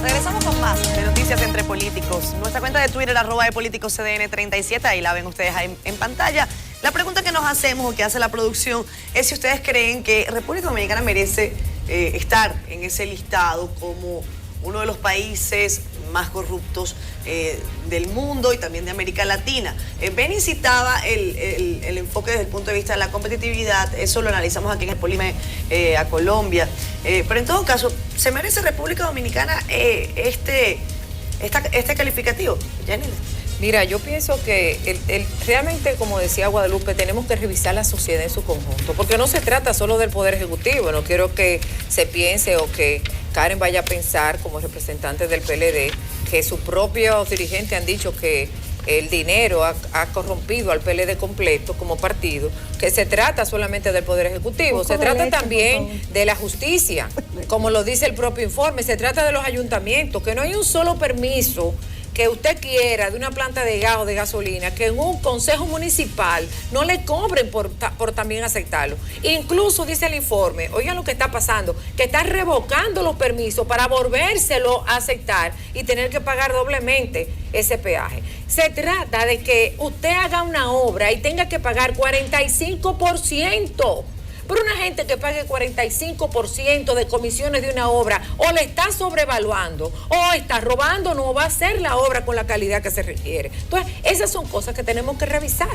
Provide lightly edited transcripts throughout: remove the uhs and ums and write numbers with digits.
Regresamos con más de Noticias Entre Políticos. Nuestra cuenta de Twitter, @depoliticoscdn37, ahí la ven ustedes ahí en pantalla. La pregunta que nos hacemos o que hace la producción es si ustedes creen que República Dominicana merece estar en ese listado como uno de los países más corruptos del mundo y también de América Latina. Benny citaba el enfoque desde el punto de vista de la competitividad, eso lo analizamos aquí en el Polime a Colombia, pero en todo caso, ¿se merece República Dominicana este calificativo? Jenny. Mira, yo pienso que realmente, como decía Guadalupe, tenemos que revisar la sociedad en su conjunto, porque no se trata solo del Poder Ejecutivo. No quiero que se piense o que Karen vaya a pensar, como representante del PLD, que sus propios dirigentes han dicho que el dinero ha corrompido al PLD completo como partido, que se trata solamente del Poder Ejecutivo, se trata también de la justicia, como lo dice el propio informe, se trata de los ayuntamientos, que no hay un solo permiso que usted quiera de una planta de gas o de gasolina, que en un consejo municipal no le cobren por también aceptarlo. Incluso dice el informe, oigan lo que está pasando, que están revocando los permisos para volvérselo a aceptar y tener que pagar doblemente ese peaje. Se trata de que usted haga una obra y tenga que pagar 45%. Pero una gente que pague 45% de comisiones de una obra, o le está sobrevaluando, o está robando, no va a hacer la obra con la calidad que se requiere. Entonces, esas son cosas que tenemos que revisar.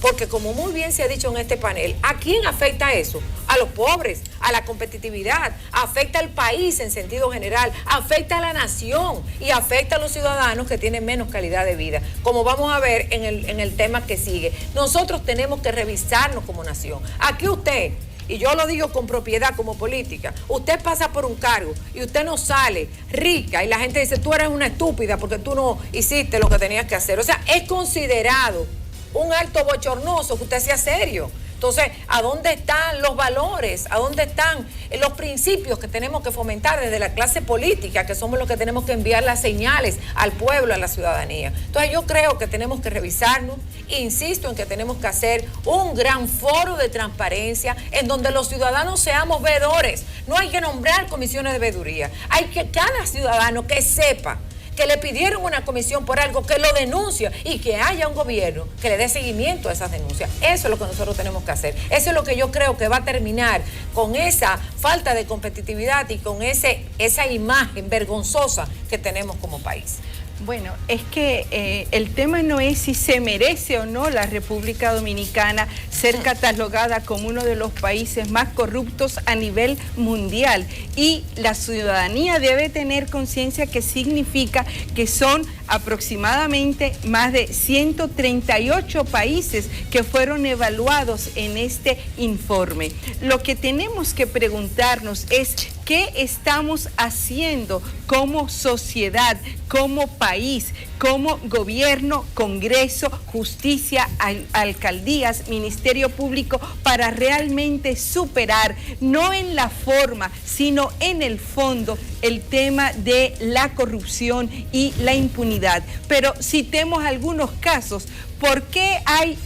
Porque como muy bien se ha dicho en este panel, ¿a quién afecta eso? A los pobres, a la competitividad, afecta al país en sentido general, afecta a la nación y afecta a los ciudadanos que tienen menos calidad de vida. Como vamos a ver en el tema que sigue, nosotros tenemos que revisarnos como nación. Aquí usted, y yo lo digo con propiedad como política, usted pasa por un cargo y usted no sale rica y la gente dice, tú eres una estúpida porque tú no hiciste lo que tenías que hacer. O sea, es considerado un acto bochornoso que usted sea serio. Entonces, ¿a dónde están los valores? ¿A dónde están los principios que tenemos que fomentar desde la clase política, que somos los que tenemos que enviar las señales al pueblo, a la ciudadanía? Entonces, yo creo que tenemos que revisarnos. Insisto en que tenemos que hacer un gran foro de transparencia en donde los ciudadanos seamos veedores. No hay que nombrar comisiones de veeduría. Hay que cada ciudadano que sepa que le pidieron una comisión por algo, que lo denuncia y que haya un gobierno que le dé seguimiento a esas denuncias. Eso es lo que nosotros tenemos que hacer. Eso es lo que yo creo que va a terminar con esa falta de competitividad y con esa imagen vergonzosa que tenemos como país. Bueno, es que el tema no es si se merece o no la República Dominicana ser catalogada como uno de los países más corruptos a nivel mundial. Y la ciudadanía debe tener conciencia que significa que son aproximadamente más de 138 países que fueron evaluados en este informe. Lo que tenemos que preguntarnos es ¿qué estamos haciendo como sociedad, como país, como gobierno, Congreso, justicia, alcaldías, Ministerio Público para realmente superar, no en la forma, sino en el fondo, el tema de la corrupción y la impunidad? Pero citemos algunos casos. ¿Por qué hay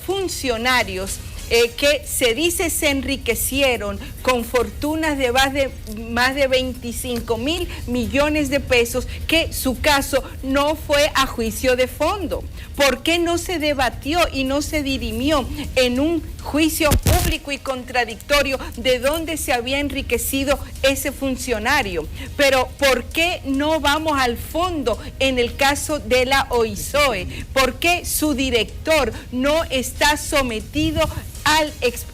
funcionarios que se dice se enriquecieron con fortunas de más de 25.000 millones de pesos, que su caso no fue a juicio de fondo? ¿Por qué no se debatió y no se dirimió en un juicio público y contradictorio de dónde se había enriquecido ese funcionario? Pero ¿por qué no vamos al fondo en el caso de la OISOE? ¿Por qué su director no está sometido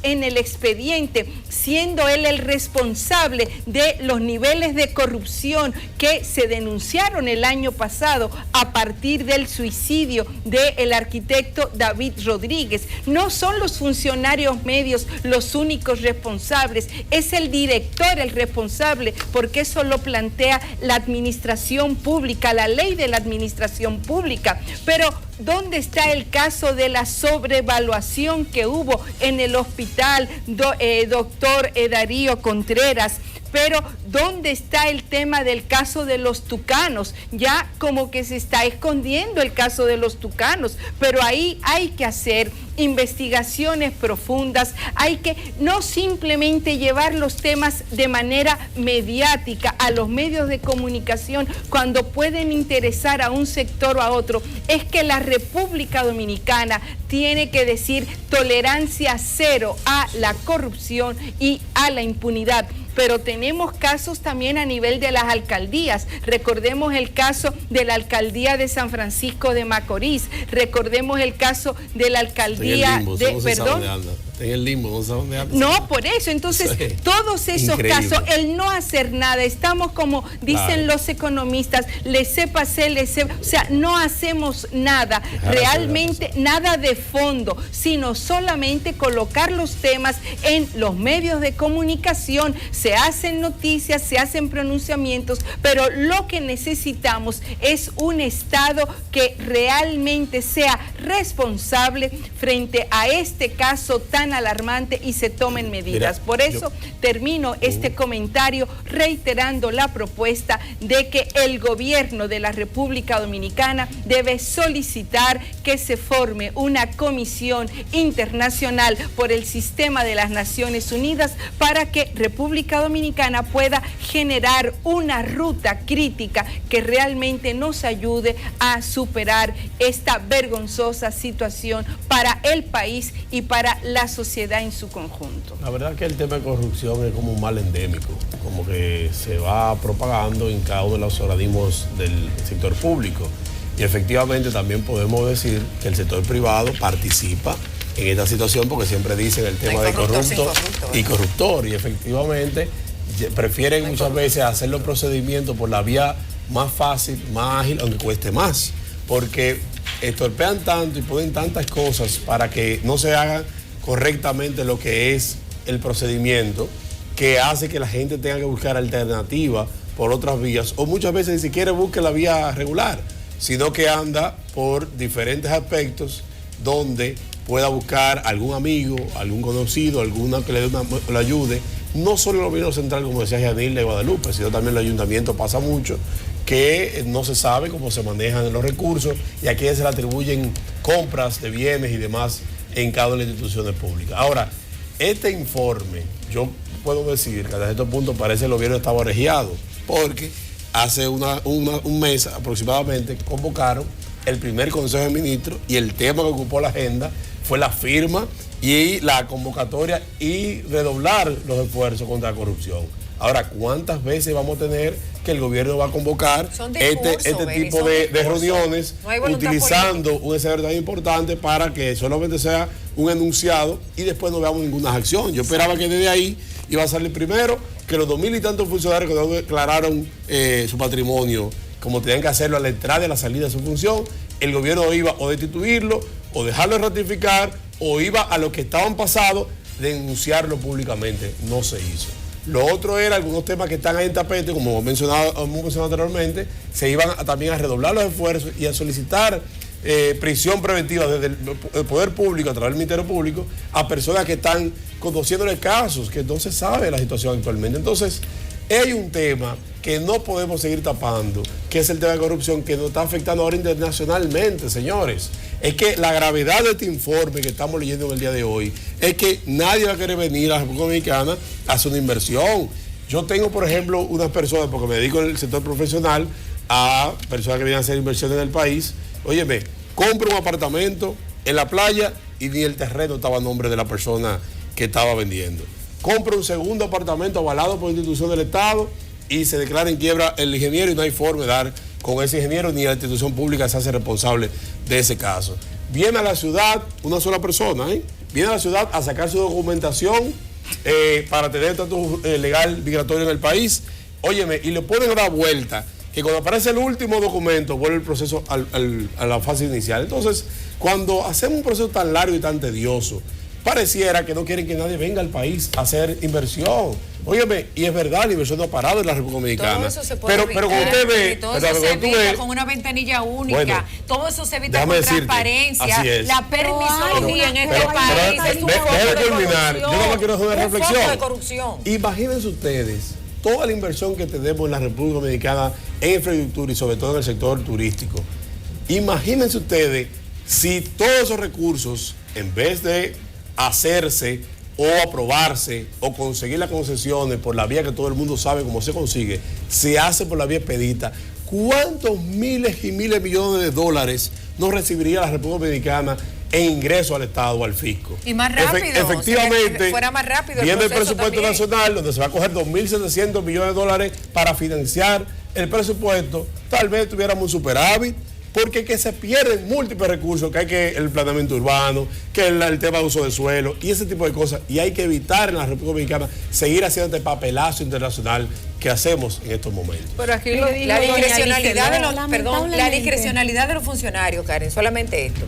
en el expediente, siendo él el responsable de los niveles de corrupción que se denunciaron el año pasado a partir del suicidio del arquitecto David Rodríguez? No son los funcionarios medios los únicos responsables, es el director el responsable, porque eso lo plantea la administración pública, la ley de la administración pública. Pero ¿dónde está el caso de la sobrevaluación que hubo en el hospital doctor Darío Contreras? Pero ¿dónde está el tema del caso de los tucanos? Ya como que se está escondiendo el caso de los tucanos, pero ahí hay que hacer investigaciones profundas, hay que no simplemente llevar los temas de manera mediática a los medios de comunicación cuando pueden interesar a un sector o a otro. Es que la República Dominicana tiene que decir tolerancia cero a la corrupción y a la impunidad. Pero tenemos casos también a nivel de las alcaldías. Recordemos el caso de la alcaldía de San Francisco de Macorís. Recordemos el caso de la alcaldía de... ¿Perdón? En el limbo, no sé dónde anda. No, por eso. Entonces, sí, todos esos increíble. Casos, el no hacer nada, estamos como dicen los economistas, o sea, no hacemos nada, realmente nada de fondo, sino solamente colocar los temas en los medios de comunicación, se hacen noticias, se hacen pronunciamientos, pero lo que necesitamos es un Estado que realmente sea responsable frente a este caso tan alarmante y se tomen medidas. Por eso termino este comentario reiterando la propuesta de que el gobierno de la República Dominicana debe solicitar que se forme una comisión internacional por el sistema de las Naciones Unidas para que República Dominicana pueda generar una ruta crítica que realmente nos ayude a superar esta vergonzosa situación para el país y para la sociedad en su conjunto. La verdad que el tema de corrupción es como un mal endémico, como que se va propagando en cada uno de los organismos del sector público. Y efectivamente también podemos decir que el sector privado participa en esta situación porque siempre dicen el tema de corrupto y corruptor. Y efectivamente prefieren muchas veces hacer los procedimientos por la vía más fácil, más ágil, aunque cueste más. Porque estorpean tanto y ponen tantas cosas para que no se hagan correctamente lo que es el procedimiento, que hace que la gente tenga que buscar alternativas por otras vías, o muchas veces ni siquiera busque la vía regular, sino que anda por diferentes aspectos donde pueda buscar algún amigo, algún conocido, alguna que le ayude, no solo el gobierno central, como decía Yanilda y Guadalupe, sino también el ayuntamiento. Pasa mucho que no se sabe cómo se manejan los recursos y a quién se le atribuyen compras de bienes y demás en cada una de las instituciones públicas. Ahora, este informe, yo puedo decir que hasta cierto punto parece que el gobierno estaba orejeado, porque hace un mes aproximadamente convocaron el primer Consejo de Ministros y el tema que ocupó la agenda fue la firma y la convocatoria y redoblar los esfuerzos contra la corrupción. Ahora, ¿cuántas veces vamos a tener que el gobierno va a convocar este tipo de reuniones utilizando un escenario tan importante para que solamente sea un enunciado y después no veamos ninguna acción? Yo esperaba que desde ahí iba a salir primero que los 2000 y tantos funcionarios que no declararon su patrimonio como tenían que hacerlo a la entrada y a la salida de su función, el gobierno iba o destituirlo o dejarlo de ratificar o iba a lo que estaban pasados denunciarlo públicamente. No se hizo. Lo otro era algunos temas que están ahí en tapete, como hemos mencionado anteriormente, se iban también a redoblar los esfuerzos y a solicitar prisión preventiva desde el Poder Público, a través del Ministerio Público, a personas que están conociéndole casos, que no se sabe la situación actualmente. Entonces, hay un tema que no podemos seguir tapando, que es el tema de corrupción, que nos está afectando ahora internacionalmente, señores. Es que la gravedad de este informe que estamos leyendo en el día de hoy es que nadie va a querer venir a la República Dominicana a hacer una inversión. Yo tengo, por ejemplo, unas personas, porque me dedico en el sector profesional, a personas que vienen a hacer inversiones en el país. Óyeme, compro un apartamento en la playa y ni el terreno estaba a nombre de la persona que estaba vendiendo. Compro un segundo apartamento avalado por institución del Estado y se declara en quiebra el ingeniero y no hay forma de dar con ese ingeniero ni la institución pública se hace responsable de ese caso. Viene a la ciudad una sola persona, viene a la ciudad a sacar su documentación para tener estatus legal migratorio en el país, óyeme, y le ponen una vuelta, que cuando aparece el último documento vuelve el proceso a la fase inicial. Entonces, cuando hacemos un proceso tan largo y tan tedioso, pareciera que no quieren que nadie venga al país a hacer inversión. Óyeme, y es verdad, la inversión no ha parado en la República Dominicana. Todo eso se puede pero cuando usted ve... Todo eso se evita con una ventanilla única. Bueno, todo eso se evita con transparencia. La permisología en este país es un foco de corrupción. Yo no quiero hacer una reflexión. Imagínense ustedes toda la inversión que tenemos en la República Dominicana en infraestructura y sobre todo en el sector turístico. Imagínense ustedes si todos esos recursos, en vez de hacerse o aprobarse o conseguir las concesiones por la vía que todo el mundo sabe cómo se consigue, se hace por la vía expedita, ¿cuántos miles y miles de millones de dólares no recibiría la República Dominicana en ingreso al Estado o al fisco? Y más rápido. Efectivamente, fuera más rápido viene el proceso presupuesto también nacional, donde se va a coger 2.700 millones de dólares para financiar el presupuesto, tal vez tuviéramos un superávit, porque que se pierden múltiples recursos, que hay que el planeamiento urbano, que el tema de uso de suelo y ese tipo de cosas, y hay que evitar en la República Dominicana seguir haciendo este papelazo internacional que hacemos en estos momentos. Pero aquí lo dijo la doña discrecionalidad de Lice, los, perdón, la discrecionalidad de los funcionarios, Karen, solamente esto.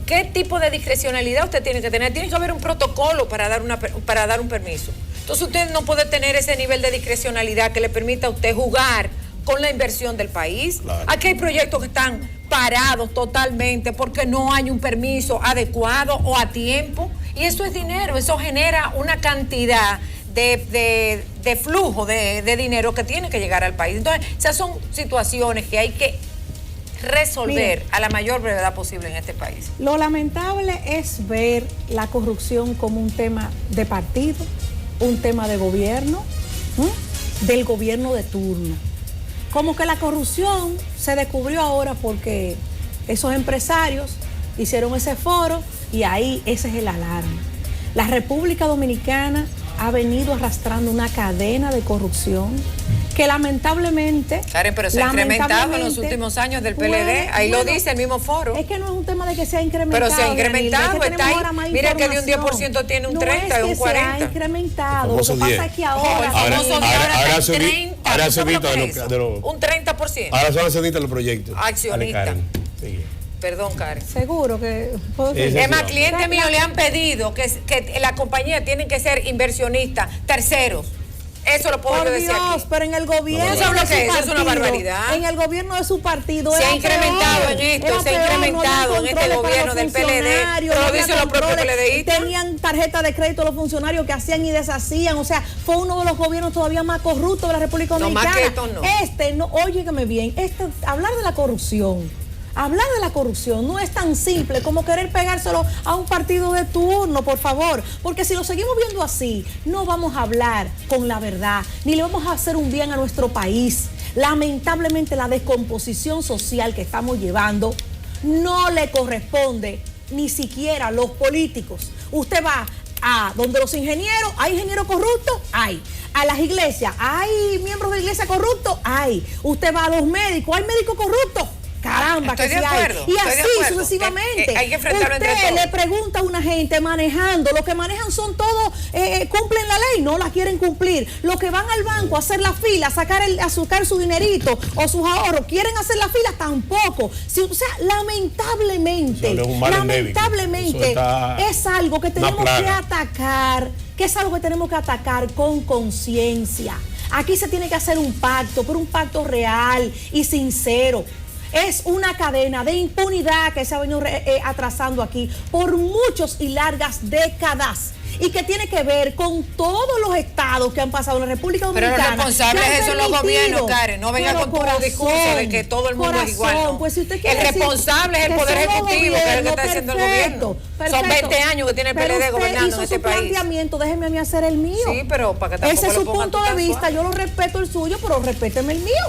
¿Qué tipo de discrecionalidad usted tiene que tener? Tiene que haber un protocolo para dar un permiso. Entonces usted no puede tener ese nivel de discrecionalidad que le permita a usted jugar con la inversión del país. Claro. Aquí hay proyectos que están parados totalmente porque no hay un permiso adecuado o a tiempo. Y eso es dinero, eso genera una cantidad de flujo de dinero que tiene que llegar al país. Entonces, esas son situaciones que hay que resolver a la mayor brevedad posible en este país. Lo lamentable es ver la corrupción como un tema de partido, un tema de gobierno, del gobierno de turno. Como que la corrupción se descubrió ahora porque esos empresarios hicieron ese foro y ahí ese es el alarme. La República Dominicana ha venido arrastrando una cadena de corrupción que lamentablemente... Karen, pero se ha incrementado en los últimos años del PLD, ahí lo dice el mismo foro. Es que no es un tema de que se ha incrementado. Pero se ha incrementado, Daniel, está ahí. Mira que de un 10% tiene un 30, de un 40. Se ha incrementado, lo que pasa es que ahora... Ahora se evita un 30%. Ahora son accionistas los proyectos. Accionistas. Perdón, Karen. Seguro que... Es más, clientes míos le han pedido que la compañía tienen que ser inversionistas, terceros. Eso lo puedo decir aquí. Pero en el gobierno de su partido, es una barbaridad. En el gobierno de su partido se ha incrementado en esto, se ha incrementado en este gobierno del PLD. Pero lo dicen los propios PLDistas. Tenían tarjeta de crédito los funcionarios que hacían y deshacían. O sea, fue uno de los gobiernos todavía más corruptos de la República Dominicana. No, más que esto no. Óyeme bien, hablar de la corrupción. Hablar de la corrupción no es tan simple como querer pegárselo a un partido de turno, por favor, porque si lo seguimos viendo así, no vamos a hablar con la verdad, ni le vamos a hacer un bien a nuestro país. Lamentablemente la descomposición social que estamos llevando no le corresponde ni siquiera a los políticos. Usted va a donde los ingenieros, ¿hay ingenieros corruptos? Hay. A las iglesias, ¿hay miembros de la iglesia corruptos? Hay. Usted va a los médicos, ¿hay médicos corruptos? Caramba, estoy que de sí acuerdo, hay. Y así sucesivamente. Hay que enfrentarlo entre todos. Usted le pregunta a una gente manejando, los que manejan son todos, cumplen la ley, no la quieren cumplir. Los que van al banco a hacer la fila, a sacar su dinerito o sus ahorros, quieren hacer la fila, tampoco. O sea, lamentablemente es algo que tenemos que atacar, con conciencia. Aquí se tiene que hacer un pacto, pero un pacto real y sincero. Es una cadena de impunidad que se ha venido atrasando aquí por muchos y largas décadas y que tiene que ver con todos los estados que han pasado en la República Dominicana. Pero los responsables son los gobiernos, Karen. No venga con tu discurso de que todo el mundo es igual. ¿No? Pues si usted el responsable es el Poder Ejecutivo, que es el que está haciendo el gobierno. Perfecto. Son 20 años que tiene el PLD gobernando en este país. Planteamiento, déjeme a mí hacer el mío. Sí, pero para que tampoco ese es su lo punto de vista, yo lo respeto el suyo, pero respéteme el mío.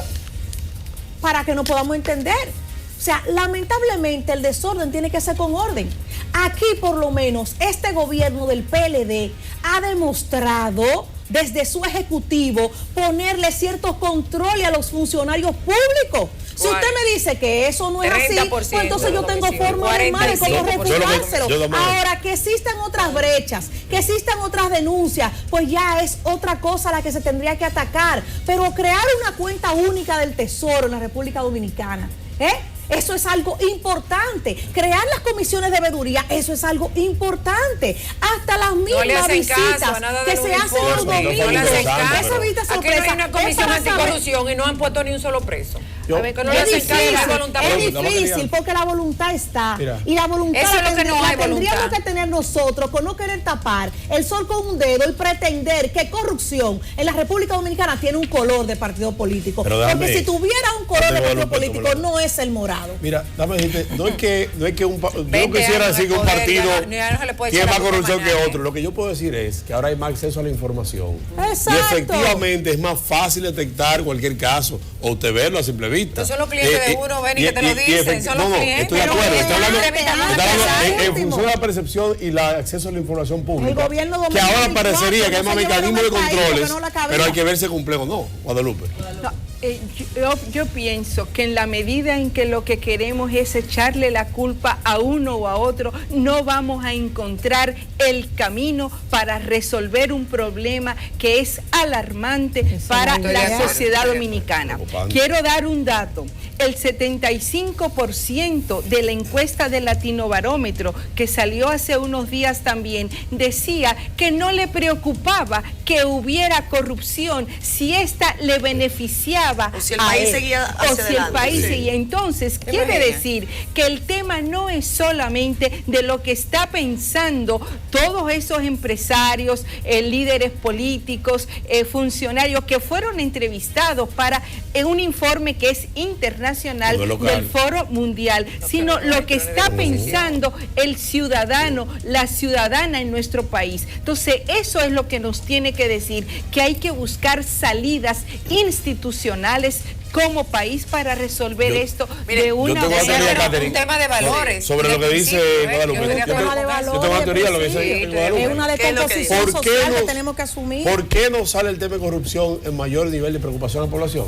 Para que nos podamos entender. O sea, lamentablemente el desorden tiene que ser con orden. Aquí por lo menos este gobierno del PLD ha demostrado desde su ejecutivo ponerle ciertos controles a los funcionarios públicos. Si usted me dice que eso no es así, pues entonces yo tengo forma normal de cómo refutárselo. Ahora, que existan otras brechas, que existan otras denuncias, pues ya es otra cosa la que se tendría que atacar. Pero crear una cuenta única del Tesoro en la República Dominicana, eso es algo importante. Crear las comisiones de veeduría, eso es algo importante. Hasta las mismas visitas que se hacen los domingos. Esa visita sorpresa. Aquí no hay una comisión anticorrupción y no han puesto ni un solo preso. Yo- A ver, que no Es le hacen caso a la difícil, voluntad es política. difícil porque la voluntad está. Mira. Y la voluntad Eso es lo que no la hay tendríamos voluntad. que tener nosotros con no querer tapar el sol con un dedo y pretender que corrupción en la República Dominicana tiene un color de partido político. Pero déjame- Porque si tuviera un color de Déjame partido darle un político, punto, no es el morado. Mira, dame decirte, no es que yo no 20 quisiera años decir que de un poder, partido ya no se le puede tiene echar más la culpa corrupción a que nadie. otro. Lo que yo puedo decir es que ahora hay más acceso a la información. Exacto. Y efectivamente es más fácil detectar cualquier caso o usted verlo a simple vista. Entonces son los clientes de uno, ven y que te lo dicen, son los clientes. Estoy de acuerdo, Pero estoy hablando, que estoy te hablando empresario. en función de la percepción y el acceso a la información pública. El gobierno que dominicano ahora parecería que hay no más se llevaron mecanismos de el país porque controles, no la cabía. pero hay que ver si cumple o no, Guadalupe. No, yo pienso que en la medida en que lo que queremos es echarle la culpa a uno o a otro, no vamos a encontrar el camino para resolver un problema que es alarmante para estoy de la acuerdo, sociedad estoy de dominicana. Preocupante. Quiero dar un dato. El 75% de la encuesta de Latinobarómetro, que salió hace unos días también, decía que no le preocupaba que hubiera corrupción si esta le beneficiaba O si el a país él. seguía hacia O si el adelante. país Sí. seguía. Entonces, quiere Imagina. decir que el tema no es solamente de lo que está pensando todos esos empresarios, líderes políticos, funcionarios que fueron entrevistados para un informe que es internacional No es local. del Foro Mundial, sino lo que está pensando el ciudadano, la ciudadana en nuestro país. Entonces, eso es lo que nos tiene que decir, que hay que buscar salidas institucionales como país para resolver Yo- esto Mire, de yo una tengo una manera. teoría, Pero Catherine, un tema de valores. sobre lo que dice Guadalupe. Yo tema diría de Yo tengo valores, una teoría, lo que dice sí, Guadalupe. Es una ¿Qué es lo que dice? decomposición ¿Por qué social que nos- tenemos que asumir. ¿Por qué no sale el tema de corrupción en mayor nivel de preocupación a la población?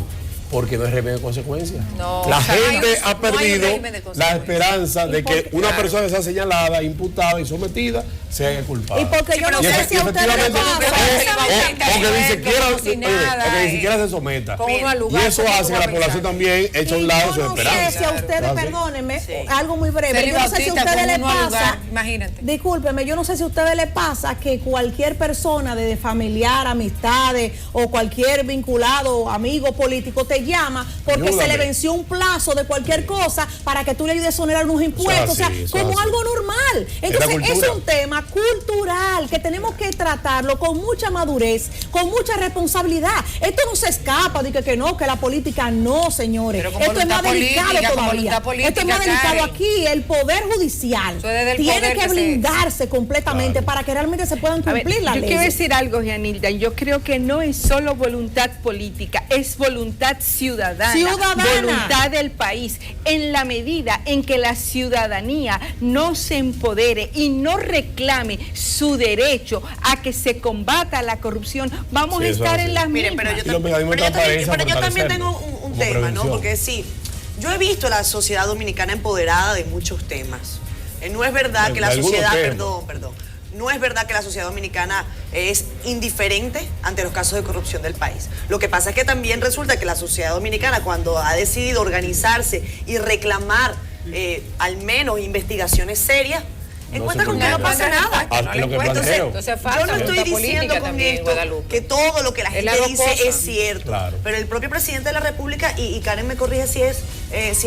Porque no hay régimen de consecuencias. No, la o sea, gente no hay ha un perdido régimen de la consecuencias. esperanza de que una claro. persona que sea señalada, imputada y sometida sea culpable. Y porque yo no Y sé si a ustedes les efectivamente, pasa. o que ni siquiera, como si oye, nada, o que ni siquiera se someta. Con uno al Y lugar, eso ¿cómo hace tú que vas la a población pensar? también eche a un lado su Yo no sé esperanza. si a ustedes, ¿Ah, sí? perdónenme, Sí. algo muy breve. Ser Yo no sé si a bautista ustedes con les uno al pasa. lugar, imagínate. Discúlpeme, yo no sé si a ustedes les pasa que cualquier persona, desde familiar, amistades o cualquier vinculado, amigo político, te llama porque se Ayúdame. le venció un plazo de cualquier cosa para que tú le ayudes a exonerar unos impuestos. así, o sea, eso es como así. algo normal. Entonces, es cultura. un tema cultural que tenemos que tratarlo con mucha madurez, con mucha responsabilidad. Esto no se escapa de que no, que la política no, señores. Pero con Esto es más voluntad delicado política, con todavía. voluntad política, Esto es más delicado Karen. aquí. El Poder Judicial Eso es desde el tiene poder que que se- blindarse completamente Claro. para que realmente se puedan A ver, cumplir las yo quiero leyes. decir algo, Gianilda. Yo creo que no es solo voluntad política, es voluntad ciudadana, Ciudadana. voluntad del país. En la medida en que la ciudadanía no se empodere y no reclame su derecho a que se combata la corrupción, vamos Sí, a eso estar es así. en las Miren, mismas. pero yo, Y los mecanismos de pero yo también, transparencia, pero yo también tengo fortalecerlo un como tema, ¿no? prevención. Porque sí, yo he visto la sociedad dominicana empoderada de muchos temas. No es verdad que la algunos sociedad, temas. perdón, no es verdad que la sociedad dominicana es indiferente ante los casos de corrupción del país. Lo que pasa es que también resulta que la sociedad dominicana, cuando ha decidido organizarse y reclamar al menos investigaciones serias, encuentra se con que no puede. pasa nada. Ah, es lo que planteo. Entonces, Yo no estoy diciendo con esto que todo lo que la Es gente las dos dice cosas. es cierto. Claro. Pero el propio presidente de la República, y Karen me corrige si es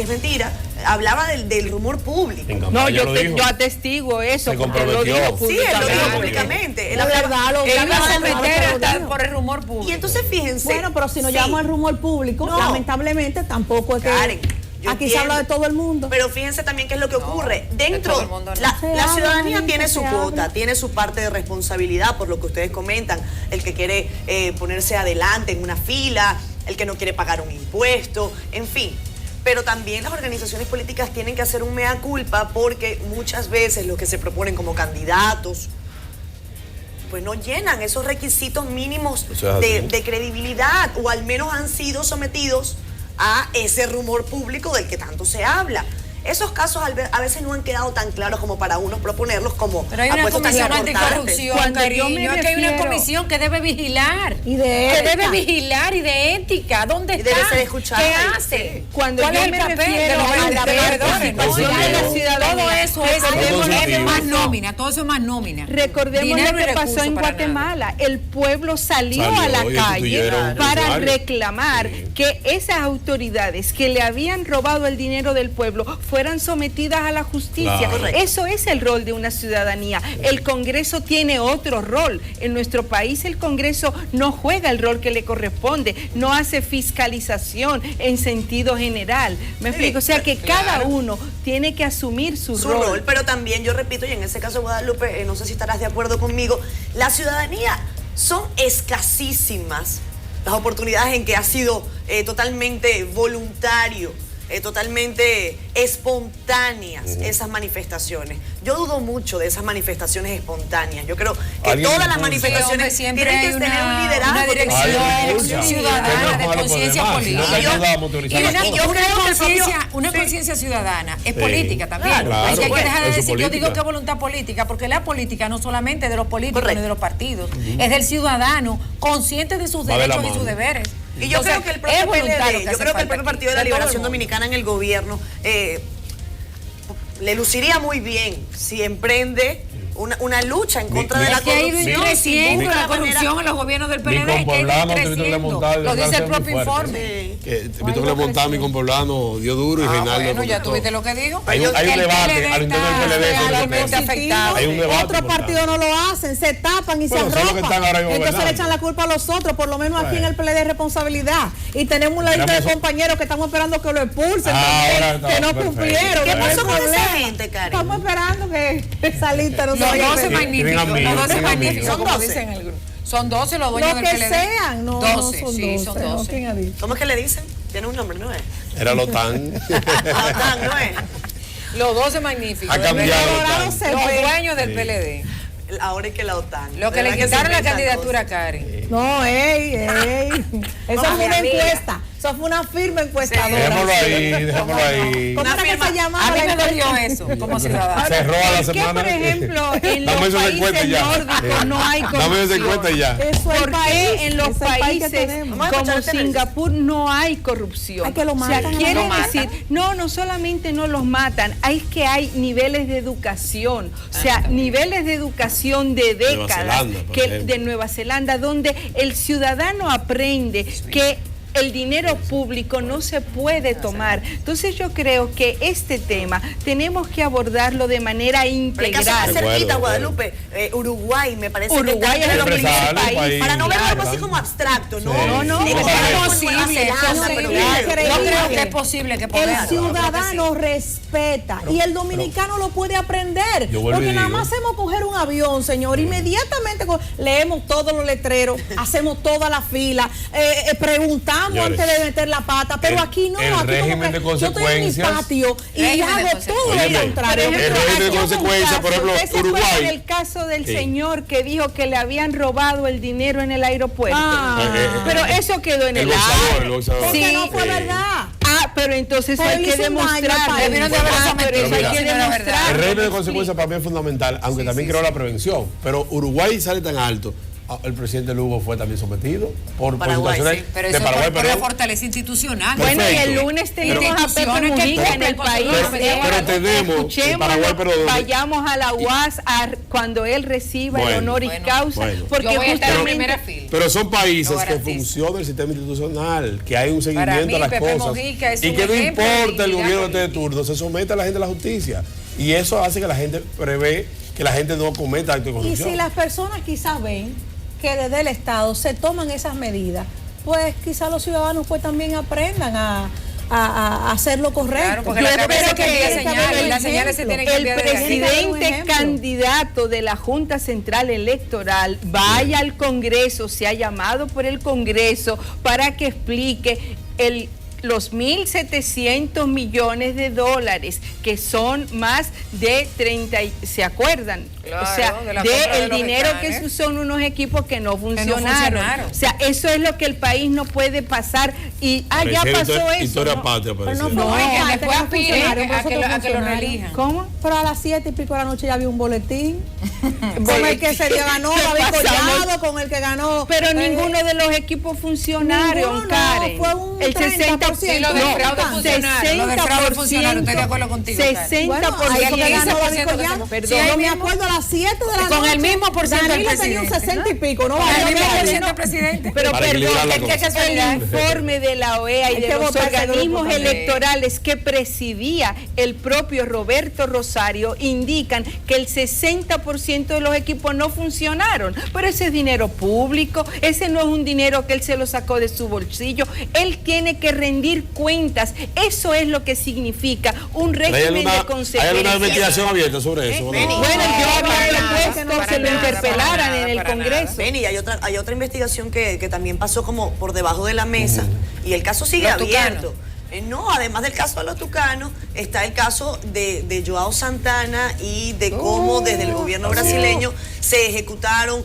mentira, hablaba del rumor público. En No, campaña lo dijo. yo atestiguo eso, Se porque lo comprometió. dijo Sí, él lo dijo públicamente. públicamente. Él La hablaba- verdad, lo Él iba a Claro, someter claro, hasta claro. por el rumor público. Y entonces fíjense. Bueno, pero si nos sí, llamamos al rumor público, No. lamentablemente tampoco es que Karen, yo aquí se habla de entiendo. todo el mundo. Pero fíjense también qué es lo que ocurre. de Dentro, todo el mundo no. la Se la habla, ciudadanía gente, tiene se su habla. cuota, tiene su parte de responsabilidad por lo que ustedes comentan. El que quiere ponerse adelante en una fila, el que no quiere pagar un impuesto, en fin. Pero también las organizaciones políticas tienen que hacer un mea culpa porque muchas veces los que se proponen como candidatos pues no llenan esos requisitos mínimos Eso es así. de credibilidad o al menos han sido sometidos a ese rumor público del que tanto se habla. esos casos a veces no han quedado tan claros como para uno proponerlos como pero hay una apuestos tan comisión importantes. anticorrupción, Cuando yo me cariño, es que hay una refiero- comisión que debe vigilar. Y de que debe ética. vigilar y de ética. ¿Dónde Y está? debe ser escuchada. ¿Qué Sí. hace? Cuando ¿Cuál yo es el me papel de refiero los a la veedores? participación de la ciudadanía, Todo eso es consultivo. más nómina, todo eso es más nómina. Recordemos Dinero lo y que pasó recursos en para Guatemala. El pueblo salió Salió, a la y calle constituyeron para funcionarios. reclamar Sí. que esas autoridades que le habían robado el dinero del pueblo fueran sometidas a la justicia. Claro. Correcto. Eso es el rol de una ciudadanía. El Congreso tiene otro rol. En nuestro país el Congreso no juega el rol que le corresponde, no hace fiscalización en sentido general. ¿Me explico? O sea que cada uno tiene que asumir su rol. Pero también yo repito, y en ese caso Guadalupe, no sé si estarás de acuerdo conmigo, la ciudadanía son escasísimas las oportunidades en que ha sido totalmente voluntario, totalmente espontáneas esas manifestaciones. Yo dudo mucho de esas manifestaciones espontáneas. Yo creo que Alguien todas las impulsa. manifestaciones Siempre tienen que hay tener un liderazgo. una dirección Alguien impulsa. ciudadana Que no es de malo por conciencia demás, si no política. te ayuda a motorizar las y cosas. yo creo que el propio- Una sí. conciencia ciudadana es Sí. política también. Claro, Porque hay que dejar de es su decir, yo digo política. que es voluntad política, porque la política no solamente es de los políticos Correcto. ni de los partidos, es del ciudadano, consciente de sus Va de la derechos y mano. sus deberes. Y yo Entonces, creo que el es propio voluntario PLD, que yo hace creo que el falta propio aquí, Partido de la todo el Liberación mundo. Dominicana en el gobierno le luciría muy bien si emprende una lucha en contra de la Es que ha ido corrupción. creciendo busca la la manera- corrupción en los gobiernos del Mi PLD, que ha ido compoblano, Víctor Le creciendo. Montalvo, Lo dice el Francia, propio muy fuerte. informe. Sí. Que Víctor Le Montalvo, mi compoblano, dio duro y Ah, Reinaldo bueno, ya contestó. tuviste lo que digo. Hay un Que el debate PLD al interno del está PLD sobre el realmente tema. afectado. Hay un debate Otros importante. partidos no lo hacen, se tapan y Bueno, se son los que arropan. están ahora mismo Entonces le gobernando. echan la culpa a los otros, por lo menos aquí en Bueno. el PLD es responsabilidad. Y tenemos una lista de Tenemos- compañeros que estamos esperando que lo expulsen Ahora también, está que no perfecto. cumplieron. ¿Qué no hay pasó con esa problema. gente, Karen? Estamos esperando que esa lista no se Los vaya a 12 perder. magníficos, Tienen amigos, los 12 tienen magníficos, amigos. como Son dicen el grupo. Son 12 los dueños Lo del que PLD. sean, no, 12, no son sí, 12, son ¿no? 12. ¿Quién ha dicho? ¿Cómo es que le dicen? Tiene un nombre, ¿no es? Era la OTAN. La OTAN, ¿no es? Los 12 magníficos. Ha del cambiado PLD. la Colorado OTAN. se Los ve. dueños del PLD. Ahora es que la OTAN. Los que le ¿Verdad quitaron se la inventan candidatura a cosas? Karen. No, ey. Eso fue una amiga. encuesta. Eso fue una firma encuestadora. Dejémoslo ahí, dejémoslo ahí. ¿Cómo Una era que firma. se llamaba A mí la me encuesta? dolió eso como ciudadano. Cerró a la ¿Por qué, semana. por ejemplo, en Dame los eso de cuenta países ya. nórdicos no hay Dame eso de corrupción? cuenta ya. Eso es el ¿Por país, qué en los ese es el país que países tenemos. Vamos a escuchar como este análisis. Singapur no hay corrupción? Ay, que lo O sea, matan, quiere lo matan. decir, no solamente no los matan, hay que hay niveles de educación, o sea, niveles de educación de Nueva décadas Zelanda, por que ejemplo. de Nueva Zelanda, donde el ciudadano aprende que el dinero público no se puede tomar. Entonces yo creo que este tema tenemos que abordarlo de manera Pero hay casos integral. más De acuerdo, cerquita, de Guadalupe. Uruguay, me parece Uruguay que es está el entre los primer primeros país. países. Para no verlo algo Claro. así como abstracto, ¿no? Sí. No, Es no, que es está posible, Nueva Zelanda, es pero posible. claro. Yo creo que es posible que El podamos. ciudadano respeta y el dominicano lo puede aprender. Yo vuelvo Porque y nada digo. más hacemos coger un avión, señor. Inmediatamente leemos todos los letreros, hacemos toda la fila, preguntamos Señores, antes de meter la pata. Pero el- aquí no, el aquí como régimen que de yo estoy en mi consecuencias- patio y Régimen de hago todo lo Óyeme, contrario. el régimen de consecuencias, por ejemplo, ¿Usted se acuerda Uruguay. del caso del Sí. señor que dijo que le habían robado el dinero en el aeropuerto? Pero eso quedó en el boxeador, aire. el boxeador. Porque Sí. no fue verdad. pero entonces Pero hay él que hizo un daño al demostrarlo. país. Debieron de haberlo Pero sometido, eso hay mira, que si no era verdad. demostrarlo. El régimen de ¿Me consecuencias para mí es fundamental, aunque también creo la prevención. Pero Uruguay sale tan alto. El presidente Lugo fue también sometido por Paraguay, situaciones sí. Pero de eso Paraguay, es por la pero fortaleza institucional. Bueno, y el Perfecto. lunes tenemos a Pepe Instituciones que Mujica en el cumplen país. con pero tenemos Escuchémoslo, Paraguay, pero ¿dónde? vayamos a la UAS cuando él reciba el Bueno. honoris Bueno. causa, Bueno. porque Yo voy a estar en justamente primera fila. Pero son países Lo que garantizo. funciona el sistema institucional, que hay un Para seguimiento mí, a las Pepe cosas Mujica es y un que no ejemplo de importa el dignidad gobierno que esté de política. turno, se somete a la gente a la justicia. Y eso hace que la gente prevé que la gente no cometa actos de Y corrupción. si las personas quizás ven que desde el Estado se toman esas medidas, pues quizás los ciudadanos pues también aprendan a hacer lo correcto. Claro, porque Yo la cabeza espero que que envía tiene que señales, haber y las un señales se tienen que el enviar desde aquí. Tiene que haber un presidente ejemplo. candidato de la Junta Central Electoral vaya al Congreso, se ha llamado por el Congreso para que explique los 1.700 millones de dólares, que son más de 30, ¿se acuerdan? Claro, o sea, de la compra de el los dinero que escáneres. son unos equipos que no funcionaron. funcionaron. O sea, eso es lo que el país no puede pasar y ya pasó eso. Historia ¿no? patria, Pero parece. no No, fue y que parte, después no aspiren funcionaron, a que lo funcionaron. relijan. ¿Cómo? Pero a las 7 y pico de la noche ya había un boletín con Boletín. el que se ganó ¿Qué David pasamos? Collado, con el que ganó. Pero ninguno de los equipos funcionaron, ninguno, no, Karen. fue un el 60%. 30%. Sí, lo del fraude funcionaron. Lo del fraude funcionaron. Estoy de acuerdo contigo, Karen. 60%. Bueno, ahí fue que ganó David 15% Collado. Perdón. Sí, yo ahí me mismo. acuerdo a las 7 de la noche. Con el mismo por ciento del Danilo tenía un presidente. 60 y pico, ¿no? Con el Vaya, mismo vaya, por ciento no. del presidente. Pero Para equilibrar perdón, la es cosa. que el informe de la OEA y Hay de que los votar ese grupo organismos también. electorales que presidía el propio Roberto Rosario indican que el 60% de los equipos no funcionaron. Pero ese es dinero público, ese no es un dinero que él se lo sacó de su bolsillo. Él tiene que rendir cuentas. Eso es lo que significa un régimen de ¿Hay consecuencias. alguna investigación abierta sobre eso? Benny. Bueno, yo para había nada, propuesto para que lo nada, interpelaran para nada, en el para nada. Congreso. Benny, hay otra investigación que también pasó como por debajo de la mesa y el caso sigue Los abierto. tucanos. No, además del caso de los tucanos, está el caso de Joao Santana y de cómo desde el gobierno brasileño se ejecutaron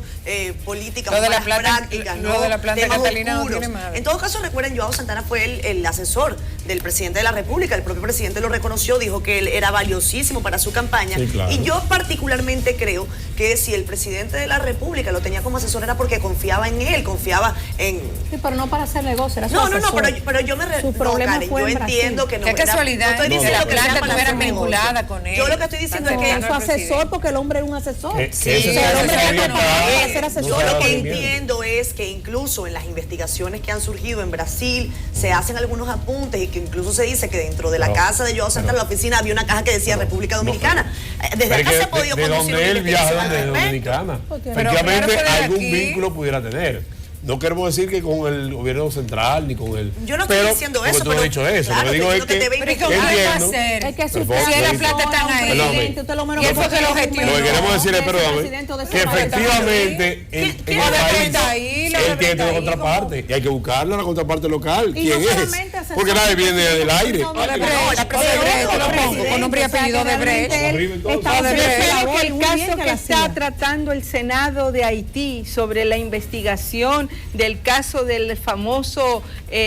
políticas Lo de la malas planta- prácticas, lo de la planta temas Catalina no oscuros. tiene madre. En todo caso, recuerden, Joao Santana fue el asesor del presidente de la República. El propio presidente lo reconoció, dijo que él era valiosísimo para su campaña. Sí, claro. Y yo particularmente creo que si el presidente de la República lo tenía como asesor era porque confiaba en él, confiaba en... Sí, pero no para hacer negocio, era su No, asesor. pero yo me... Su no, problema Karen, fue yo en Brasil. entiendo que no... Qué era- casualidad, no estoy que diciendo la que sea planta para estuviera hacer negocio. vinculada con él. Yo lo que estoy diciendo es Pero que... es su asesor porque el hombre era un asesor. Que Sí, ese pero sea hombre, esa no, abierta, para ser asesor. Yo no lo que sea entiendo es que incluso en las investigaciones que han surgido en Brasil se hacen algunos apuntes y que incluso se dice que dentro de la No, casa de Joao Santana, en la oficina, había una caja que decía República Dominicana. Desde Pero acá es se que ha podido de conducir donde una él viaja investigación desde al respecto. Dominicana. Porque- Efectivamente, Pero claro que de algún aquí- vínculo pudiera tener. No queremos decir que con el gobierno central ni con el. Yo no estoy diciendo porque eso, tú no has pero- dicho eso. claro, Lo que digo estoy es diciendo que que. debe Pero es que que ¿qué va a entiendo. hacer? Es que si Por usted favor, si la Felipe. plata está ahí. presidente, usted lo menos Y eso que que lo puede hacer gestionó. Lo que queremos decir es, es el perdóname, presidente de ese que país. efectivamente ¿Qué- en qué el lo país representa ahí? Lo él tiene representa una ahí, contraparte y hay que buscarle a la contraparte local. Y ¿Quién no es? solamente asesor, Porque nadie viene del aire. no, Odebrecht, la presidenta Odebrecht, de lo los pongo con nombre y apellido Odebrecht. Estaba Odebrecht. haciendo esa Creo labor que y el muy bien caso que que la está hacía. tratando el Senado de Haití sobre la investigación del caso del famoso,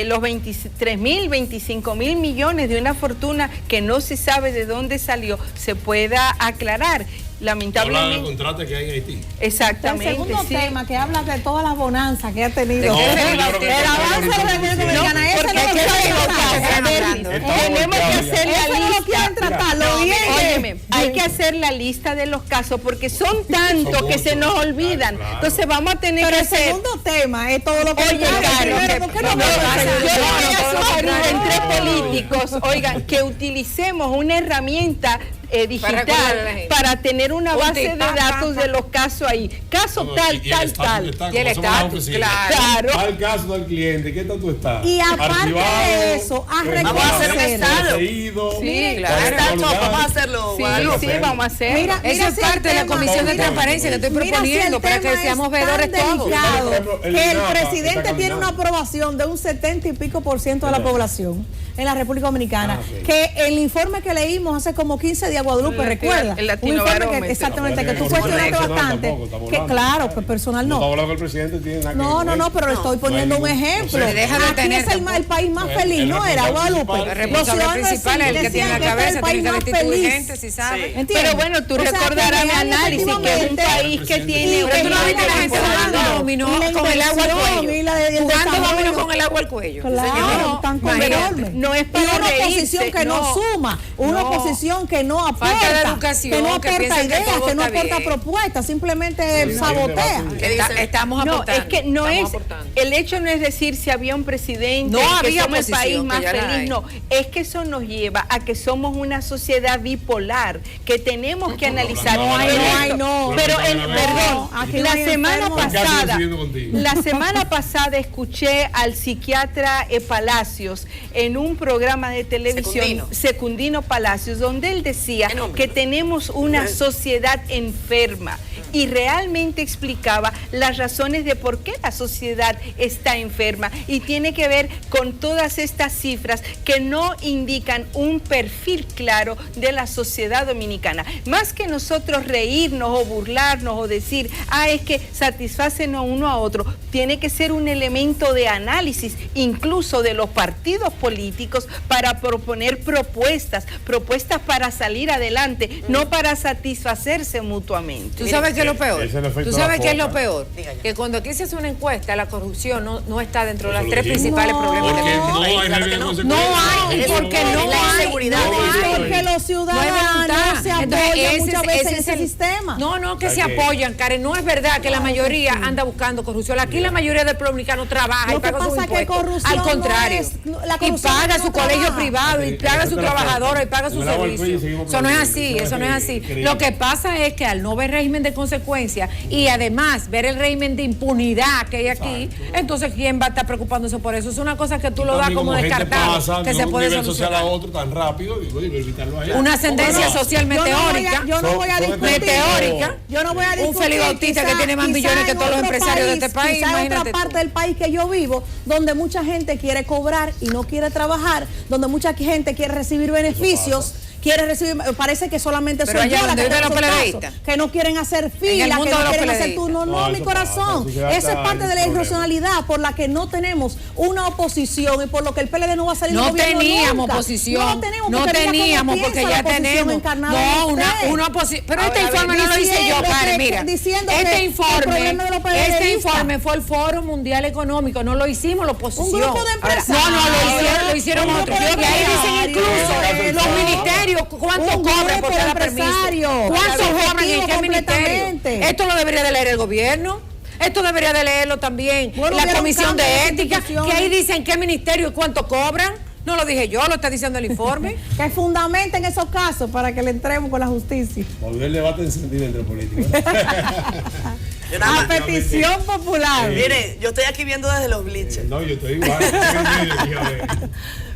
los 23.000, 25.000 millones de una fortuna que no se sabe de dónde salió, se pueda aclarar. Lamentablemente. contrato que hay en Haití. Exactamente. El segundo sí. tema que habla de todas las bonanzas que ha tenido. No, el yo creo que avance de la República Dominicana, ese Porque no lo hay que quieren tratar. tratar. A ver, hablando. tenemos que hacer la Eso no lo lista. quieren tratar, lo bien Óyeme, hay que hacer la lista de los casos porque son tantos que se nos olvidan. Claro. Entonces vamos a tener Pero que el hacer. segundo tema es todo lo que Oye, Karen, primero, ¿por qué no yo hablamos del voy segundo? a sugerir entre políticos, oigan, que utilicemos una herramienta digital recordar a la gente. para tener una Un base de tic, pa, datos pa, de los casos ahí. Caso tal, tal, tal. Y el estatus, claro. Claro. Al caso del cliente, ¿qué estatus está? Y aparte Archivado, de eso, a Vamos a hacer un reconocer. estado. poseído, Sí, claro. Vamos a hacerlo, Sí, Guadalupe. sí, vamos a hacer. Mira, Eso es si el parte de la tema- Comisión de Mira, Transparencia que estoy Mira, si el proponiendo para que tema seamos es tan veedores todos. delicado, Por ejemplo, el que el INAPA presidente está tiene una caminando. aprobación de un 70 y pico % de la población en la República Dominicana, ok. que el informe que leímos hace como 15 días, Guadalupe, El recuerda, el un informe que Latinobarómetro. exactamente, que tú No, cuestionaste personal bastante, tampoco, estamos que hablando. claro, pues personal No estamos no. hablando que el presidente tiene nada que ver No, con no, no, eso. pero le estoy poniendo un hay ningún- ejemplo. o sea, deja de Aquí tener es el tampoco. país más El feliz, ¿no era, responsable Guadalupe? principal- El responsable principal es el que tiene la decían cabeza, este tiene que es el país destituir más gente, si sabe. Sí. ¿Entiendes? Pero bueno, tú O sea, recordarás que mi real, análisis, que es un efectivamente, país que tiene Pero tú no viste a la gente jugando un dominó y la con el agua al inversión, y cuello. el Jugando desarrollo. dominó con el agua al cuello. Claro, están con imagínate. enorme. No es Y para una reírse, oposición que no suma, una no. oposición que no Falta de aporta, educación, que no que aporta piensan que ideas, todo que no está aporta bien. propuestas, simplemente hay un sabotea. debate. ¿Qué dice? Estamos No, aportando. es que no estamos es, aportando. el hecho no es decir si había un presidente, No que había somos el país oposición, más que ya la feliz, hay. no, es que eso nos lleva a que somos una sociedad bipolar, que tenemos que analizar. no, ay, Pero no, esto- ay, no. Pero el, No, perdón, aquí no la hay semana enfermos. Casi pasada, coincidiendo contigo. la semana pasada escuché al psiquiatra Palacios en un programa de televisión, Secundino Palacios, donde él decía ¿Qué nombre? que tenemos una sociedad enferma y realmente explicaba las razones de por qué la sociedad está enferma, y tiene que ver con todas estas cifras que no indican un perfil claro de la sociedad dominicana. Más que nosotros reírnos o burlarnos o decir, es que satisfacen a uno a otro, tiene que ser un elemento de análisis, incluso de los partidos políticos, para proponer propuestas para salir adelante, no para satisfacerse mutuamente. ¿Tú sabes qué es lo peor? ¿Tú sabes qué es lo peor? Dígame. Que cuando aquí se hace una encuesta, la corrupción no está dentro de las tres principales problemas Porque que no tenemos. hay claro que regla de no. consecuencia. No hay, porque no La hay. inseguridad. No hay. Porque los ciudadanos se apoyan muchas veces en ese sistema. No, que O se sea que- apoyan, Karen. No es verdad que la mayoría anda buscando corrupción. Aquí la mayoría del pueblo dominicano trabaja Lo y que paga sus pasa es que impuestos. corrupción Al no contrario. es- la Y corrupción paga no su trabaja. colegio privado, y paga a su trabajadora, y paga su Me la hago el servicio. cuello y seguimos Eso no es produciendo. así, eso no es así. Increíble. Lo que pasa es que al no ver régimen de consecuencia y además ver el régimen de impunidad que hay aquí, entonces ¿quién va a estar preocupándose por eso? Es una cosa que tú lo das También como gente descartado, pasa que de se un puede nivel social a solucionar. otro tan rápido, digo, evitarlo allá. Una ascendencia Ojalá. social meteórica. Yo no voy a Son- discutir. meteórica. Yo no voy a Un discutir. Félix Bautista que Quizá- tiene más millones que quizá todos los en otro empresarios de este país, Quizá en imagínate otra tú. parte del país que yo vivo, donde mucha gente quiere cobrar y no quiere trabajar, donde mucha gente quiere recibir beneficios. Parece que solamente Pero soy allá yo la donde que viven tengo los esos peledeístas. casos, que no quieren hacer el fila, que mundo de no los quieren hacer peledeístas. turno. No, No, mi eso pasa, corazón. la sociedad Eso es está parte en de la problemas. irracionalidad por la que no tenemos una oposición y por lo que el PLD no va a salir del No gobierno teníamos nunca. oposición, No teníamos no porque mira cómo teníamos, porque piensa la ya oposición tenemos. encarnada en No, usted. una oposición. Pero este Ahora, informe no lo hice yo, diciendo Karen, que- mira. diciendo que Este el problema de los este periodistas. informe fue el Foro Mundial Económico, no lo hicimos la oposición. Un grupo de empresarios. No, lo hicieron Un otros. grupo de Y ahí dicen empresarios. incluso los ministerios cuánto Un cobran grupo por de cada permiso. empresarios. ¿Cuánto Efectivo cobran y en qué ministerio? completamente. Esto lo debería de leer el gobierno. Esto debería de leerlo también Bueno, la hubiera un Comisión cambio de de Ética, constitución. que ahí dicen qué ministerio y cuánto cobran. No lo dije yo, lo está diciendo el informe. Que fundamenten esos casos para que le entremos con la justicia. Volvió el debate encendido entre políticos. Yo nada A más- petición popular. Mire, yo estoy aquí viendo desde los bleachers. No, yo estoy igual. Estoy en medio, fíjate.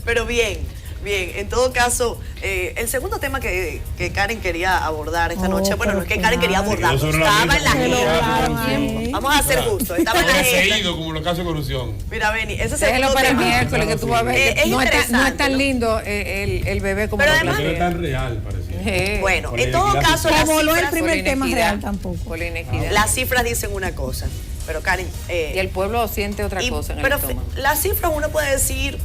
Pero bien. En todo caso, el segundo tema que Karen quería abordar esta noche, bueno, no es que Karen quería abordarlo, Sobre la estaba mesa, en la sobre la agenda. mesa. Vamos a ser justos, estaba en la agenda. Seguido, como los casos de corrupción. Mira, Beni, ese Déjelo segundo para el tema. miércoles que tú vas a ver. Es que no, es interesante, tan ¿no? lindo el bebé como Pero lo además- No es plantea. tan real, parecía. Bueno, Por en la todo inequidad caso, social. las Como no el cifras, primer tema inequidad, real tampoco. por la inequidad. las cifras dicen una cosa, pero Karen... Y el pueblo siente otra cosa en el pero estómago. las cifras uno puede decir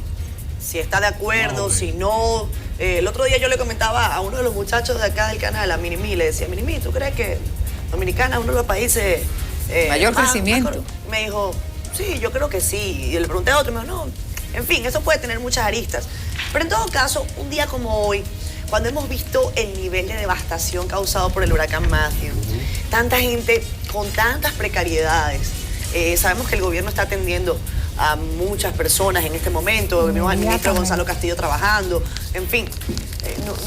si está de acuerdo, si no. El otro día yo le comentaba a uno de los muchachos de acá del canal, a Minimi, le decía, Minimi, ¿tú crees que Dominicana es uno de los países... Mayor crecimiento. Me dijo, sí, yo creo que sí. Y le pregunté a otro, me dijo, no. En fin, eso puede tener muchas aristas. Pero en todo caso, un día como hoy, cuando hemos visto el nivel de devastación causado por el huracán Matthew, tanta gente con tantas precariedades, sabemos que el gobierno está atendiendo a muchas personas en este momento, vimos al ministro Gonzalo Castillo trabajando, en fin,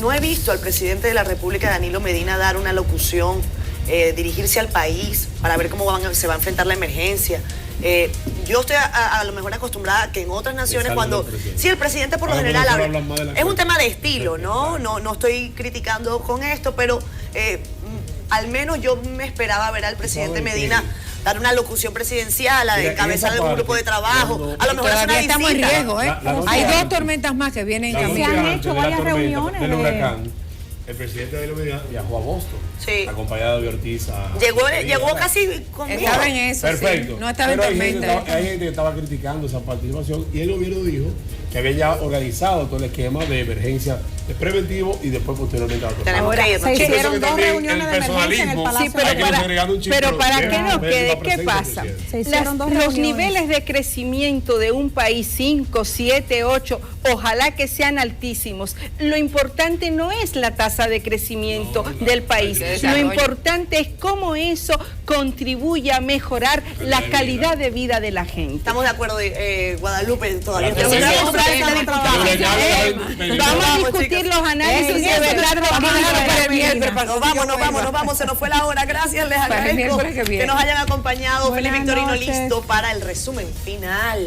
no he visto al presidente de la República, Danilo Medina, dar una locución, dirigirse al país para ver cómo se va a enfrentar la emergencia. Yo estoy a lo mejor acostumbrada a que en otras naciones cuando... Sí, el presidente por lo Ahora, general nosotros habla. hablamos más de la Es un cosa. tema de estilo, ¿no? No estoy criticando con esto, pero al menos yo me esperaba ver al presidente ¿Sabe qué? Medina dar una locución presidencial, a Mira, encabezar en esa algún grupo de parte, trabajo, cuando- a lo mejor hacer una Todavía estamos en visita. riesgo, ¿eh? La noche Hay dos antes. tormentas más que vienen en La camino. noche han antes hecho de la varias tormenta, reuniones del de- huracán, el presidente de la Medina viajó a Boston, Sí. acompañado de Ortiz. Llegó casi conmigo. Estaba en eso, Perfecto. sí. No estaba en Pero hay gente, tormenta. hay gente que estaba criticando esa participación y el gobierno dijo que había ya organizado todo el esquema de emergencia de preventivo y después posteriormente a la tormenta. Tenemos Ahora, que irnos. se Yo pienso hicieron que dos también reuniones el de emergencia en el personalismo, Palacio Sí, pero hay que para, agregarle un chip, pero para pero que ver nos la quede, ¿qué presencia pasa? del presidente. Se hicieron dos Los reuniones. niveles de crecimiento de un país, 5, 7, 8, ojalá que sean altísimos. Lo importante no es la tasa de crecimiento del país, de lo desarrollo. importante es cómo eso contribuye a mejorar la calidad de vida de la gente. Estamos de acuerdo, Guadalupe, todavía La tenemos tercera- que presidente Pero diputado. le cambia el- Vamos a Vamos, discutir chicas. los análisis Eso sí de es verdad. verdad. Vamos a dejarlo para el miércoles. para que Nos vamos, se nos fue la hora. Gracias, les Para el agradezco miércoles que viene. que nos hayan acompañado. Buenas Feliz Victorino noches. listo para el resumen final.